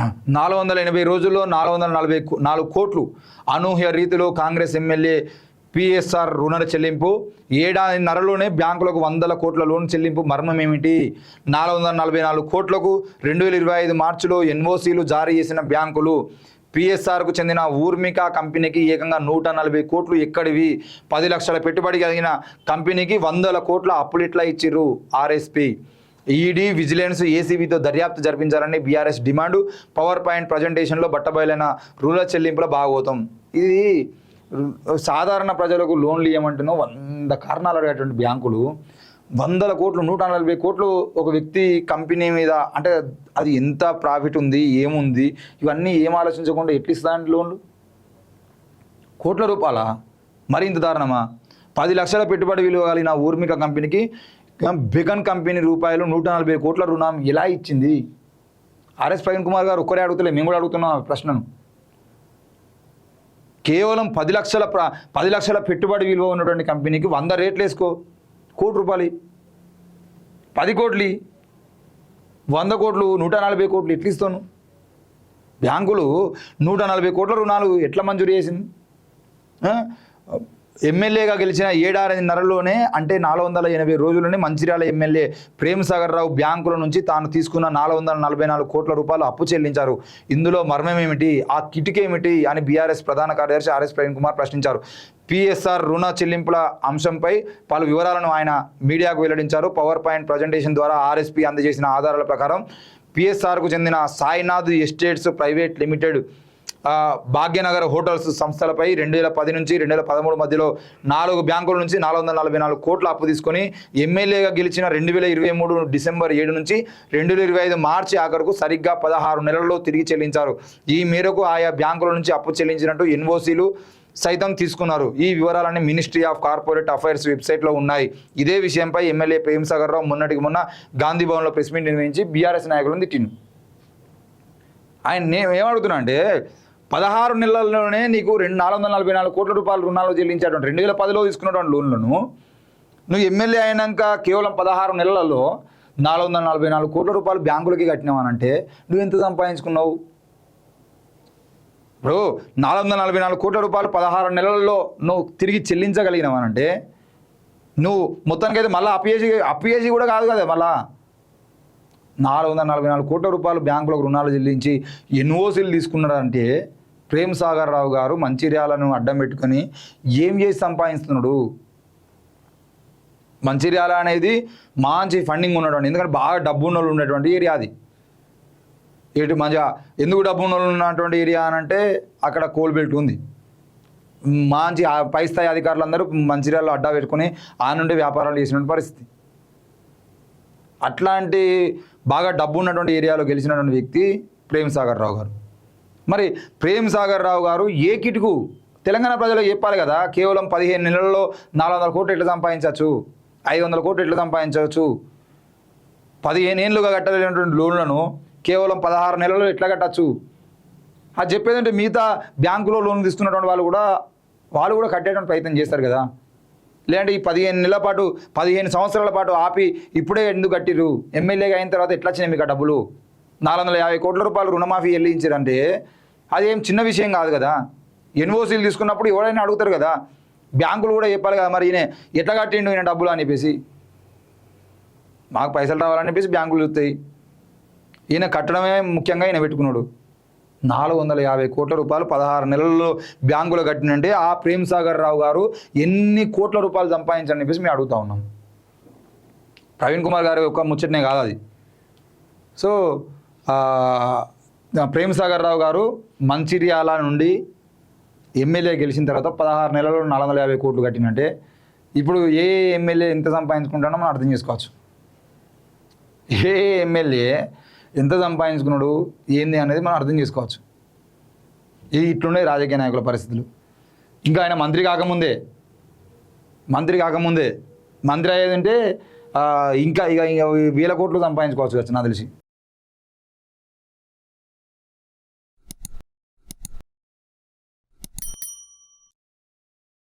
480 రోజుల్లో 444 కోట్లు అనూహ్య రీతిలో కాంగ్రెస్ ఎమ్మెల్యే పిఎస్ఆర్ రుణ చెల్లింపు. ఏడాదిన్నరలోనే బ్యాంకులకు 100 కోట్ల లోన్ చెల్లింపు. మర్మం ఏమిటి? 444 కోట్లకు 2025 మార్చిలో ఎన్ఓసీలు జారీ చేసిన బ్యాంకులు. పిఎస్ఆర్కు చెందిన ఊర్మిక కంపెనీకి ఏకంగా 140 కోట్లు ఎక్కడివి? 10 లక్షల పెట్టుబడి కలిగిన కంపెనీకి 100 కోట్ల అప్పులు ఇట్లా ఇచ్చిర్రు. ఆర్ఎస్పీ, ఈడీ, విజిలెన్స్, ఏసీబీతో దర్యాప్తు జరిపించాలని బీఆర్ఎస్ డిమాండు. పవర్ పాయింట్ ప్రజెంటేషన్లో బట్టబయలైన రుణ చెల్లింపుల భాగవతం. ఇది సాధారణ ప్రజలకు లోన్లు ఇవ్వమంటున్నావు 100 కారణాలు అడిగేటువంటి బ్యాంకులు 100 కోట్లు 140 కోట్లు ఒక వ్యక్తి కంపెనీ మీద, అంటే అది ఎంత ప్రాఫిట్ ఉంది, ఏముంది, ఇవన్నీ ఏం ఆలోచించకుండా ఎట్లా ఇస్తాంటి లోన్లు? కోట్ల రూపాయల మరి ఇంత దారుణమా? 10 లక్షల పెట్టుబడి విలువ కలిగిన ఊర్మిక కంపెనీకి బెకన్ కంపెనీ రూపాయలు 140 కోట్ల రుణం ఎలా ఇచ్చింది? ఆర్ఎస్ ప్రవీణ్ కుమార్ గారు ఒక్కరే అడుగుతలే, మేము కూడా అడుగుతున్నాం ఆ ప్రశ్నను. కేవలం 10 లక్షల పెట్టుబడి విలువ ఉన్నటువంటి కంపెనీకి 100 రేట్లు వేసుకో, కోటి రూపాయలు, 10 కోట్లు, 100 కోట్లు, 140 కోట్లు ఎట్లా ఇస్తాను? బ్యాంకులు 140 కోట్ల రుణాలు ఎట్లా మంజూరు చేసింది? ఎమ్మెల్యేగా గెలిచిన ఏడాదిన్నరలోనే, అంటే 480 రోజుల్లోనే మంచిర్యాల ఎమ్మెల్యే ప్రేమ్ సాగర్ రావు బ్యాంకుల నుంచి తాను తీసుకున్న 444 కోట్ల రూపాయలు అప్పు చెల్లించారు. ఇందులో మర్మం ఏమిటి? ఆ కిటికేమిటి అని బీఆర్ఎస్ ప్రధాన కార్యదర్శి ఆర్ఎస్ ప్రవీణ్ కుమార్ ప్రశ్నించారు. పిఎస్ఆర్ రుణ చెల్లింపుల అంశంపై పలు వివరాలను ఆయన మీడియాకు వెల్లడించారు. పవర్ పాయింట్ ప్రజెంటేషన్ ద్వారా ఆర్ఎస్పీ అందజేసిన ఆధారాల ప్రకారం పిఎస్ఆర్కు చెందిన Sainath estates private limited, Bhagyanagar hotels సంస్థలపై 2010 నుంచి 2013 మధ్యలో 4 బ్యాంకుల నుంచి 444 కోట్ల అప్పు తీసుకొని ఎమ్మెల్యేగా గెలిచిన 2023 డిసెంబర్ 7 నుంచి 2025 మార్చి ఆఖరుకు సరిగ్గా 16 నెలల్లో తిరిగి చెల్లించారు. ఈ మేరకు ఆయా బ్యాంకుల నుంచి అప్పు చెల్లించినట్టు ఎన్ఓసీలు సైతం తీసుకున్నారు. ఈ వివరాలన్నీ మినిస్ట్రీ ఆఫ్ కార్పొరేట్ అఫైర్స్ వెబ్సైట్లో ఉన్నాయి. ఇదే విషయంపై ఎమ్మెల్యే ప్రేమ్ సాగర్ రావు మొన్నటికి మొన్న గాంధీ భవన్లో ప్రెస్ మీట్ నిర్వహించి బీఆర్ఎస్ నాయకులను తిట్టిండు. ఆయన నేను ఏమడుగుతున్నా అంటే, 16 నెలల్లోనే నీకు 444 కోట్ల రూపాయల రుణాలు చెల్లించేటువంటి 2010లో తీసుకున్నటువంటి లోన్లను నువ్వు ఎమ్మెల్యే అయినాక కేవలం 16 నెలలలో 444 కోట్ల రూపాయలు బ్యాంకులకి కట్టినావనంటే నువ్వు ఎంత సంపాదించుకున్నావు? ఇప్పుడు 444 కోట్ల రూపాయలు 16 నెలల్లో నువ్వు తిరిగి చెల్లించగలిగినావనంటే నువ్వు మొత్తానికైతే మళ్ళీ అప్పియేసి కూడా కాదు కదా, మళ్ళా 444 కోట్ల రూపాయలు బ్యాంకులకు రుణాలు చెల్లించి ఎన్ఓసీలు తీసుకున్నాడంటే ప్రేమ్ సాగర్ రావు గారు మంచిర్యాలను అడ్డం పెట్టుకొని ఏం చేసి సంపాదిస్తున్నాడు? మంచిర్యాల అనేది మంచి ఫండింగ్ ఉన్నటువంటి, ఎందుకంటే బాగా డబ్బు ఉన్న వాళ్ళు ఉన్నటువంటి ఏరియా అది. ఇటు మంచిగా ఎందుకు డబ్బు ఉన్న వాళ్ళు ఉన్నటువంటి ఏరియా అని అంటే అక్కడ కోల్ బెల్ట్ ఉంది. మంచి పై స్థాయి అధికారులందరూ మంచిర్యాలలో అడ్డా పెట్టుకుని ఆ నుండి వ్యాపారాలు చేసినటువంటి పరిస్థితి. అట్లాంటి బాగా డబ్బు ఉన్నటువంటి ఏరియాలో గెలిచినటువంటి వ్యక్తి ప్రేమ్ సాగర్ రావు గారు. మరి ప్రేమ్ సాగర్ రావు గారు ఏ కిటుకు తెలంగాణ ప్రజలకు చెప్పాలి కదా. కేవలం 15 నెలల్లో 400 కోట్లు ఎట్లా సంపాదించవచ్చు, 500 కోట్లు ఎట్లా సంపాదించవచ్చు, 15 ఏళ్ళుగా కట్టలేనటువంటి లోన్లను కేవలం 16 నెలల్లో ఎట్లా కట్టచ్చు అది చెప్పేదంటే మిగతా బ్యాంకులో లోన్ తీసుకున్నటువంటి వాళ్ళు కూడా కట్టేటువంటి ప్రయత్నం చేస్తారు కదా. లేదంటే ఈ 15 నెలల పాటు 15 సంవత్సరాల పాటు ఆపి ఇప్పుడే ఎందుకు కట్టిరు? ఎమ్మెల్యేగా అయిన తర్వాత ఎట్లా వచ్చినాయి మీకు ఆ డబ్బులు? 450 కోట్ల రూపాయలు రుణమాఫీ చెల్లించారంటే అదేం చిన్న విషయం కాదు కదా. ఎన్ఓసీలు తీసుకున్నప్పుడు ఎవరైనా అడుగుతారు కదా, బ్యాంకులు కూడా చెప్పాలి కదా, మరి ఈయన ఎట్లా కట్టిండు ఈయన డబ్బులు అని చెప్పేసి. మాకు పైసలు రావాలని చెప్పేసి బ్యాంకులు చూస్తాయి, ఈయన కట్టడమే ముఖ్యంగా ఈయన పెట్టుకున్నాడు. 450 కోట్ల రూపాయలు 16 నెలల్లో బ్యాంకులో కట్టినంటే ఆ ప్రేమ్ సాగర్ రావు గారు ఎన్ని కోట్ల రూపాయలు సంపాదించాలని చెప్పేసి మేము అడుగుతా ఉన్నాం. ప్రవీణ్ కుమార్ గారి యొక్క ముచ్చటనే కాదు అది. సో ప్రేమ్ సాగర్ రావు గారు మంచిర్యాల నుండి ఎమ్మెల్యే గెలిచిన తర్వాత 16 నెలల్లో 450 కోట్లు కట్టినంటే ఇప్పుడు ఏ ఎమ్మెల్యే ఎంత సంపాదించుకుంటాడో మనం అర్థం చేసుకోవచ్చు. ఏ ఎమ్మెల్యే ఎంత సంపాదించుకున్నాడు ఏంది అనేది మనం అర్థం చేసుకోవచ్చు. ఇది ఇట్లుండే రాజకీయ నాయకుల పరిస్థితులు. ఇంకా ఆయన మంత్రి కాకముందే మంత్రి అయ్యేదంటే ఇంకా 1000 కోట్లు సంపాదించుకోవచ్చు కదా నాకు తెలిసి.